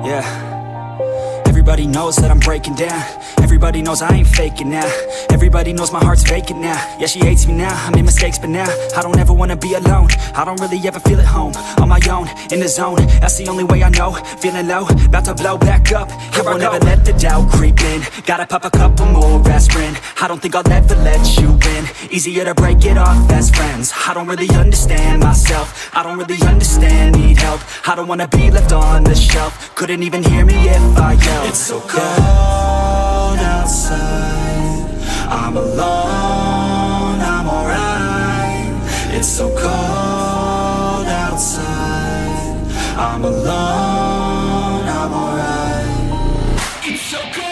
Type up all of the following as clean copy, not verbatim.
Yeah. Everybody knows that I'm breaking down. Everybody knows I ain't faking now. Everybody knows my heart's vacant now. Yeah, she hates me now, I made mistakes but now I don't ever wanna be alone. I don't really ever feel at home. On my own, in the zone, that's the only way I know. Feeling low, about to blow back up. Here I won't ever let the doubt creep in. Gotta pop a couple more aspirin. I don't think I'll ever let you in. Easier to break it off as friends. I don't really understand myself. I don't really understand, need help. I don't wanna be left on the shelf. Couldn't even hear me if I yelled. It's so cold outside, I'm alone, I'm alright. It's so cold outside, I'm alone, I'm alright. It's so cold.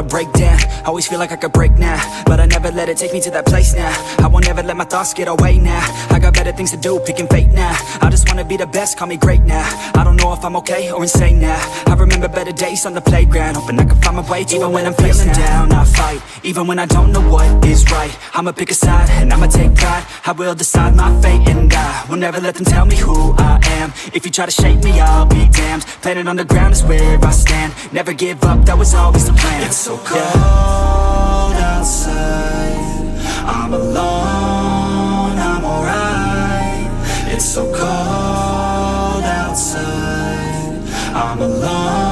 Break down, always feel like I could break now, but I never let it take me to that place now. I won't ever let my thoughts get away now. I got better things to do, picking fate now. I just wanna be the best, call me great now. I don't know if I'm okay or insane now. I remember better days on the playground, hoping I can find my way to even when I'm feeling down, I fight, even when I don't know what is right. I'ma pick a side, and I'ma take pride. I will decide my fate, and I will never let them tell me who I am. If you try to shape me, I'll be damned. Planet on the ground is where I stand. Never give up, that was always the plan. It's so cold outside, I'm alone, I'm alright. It's so cold outside, I'm alone.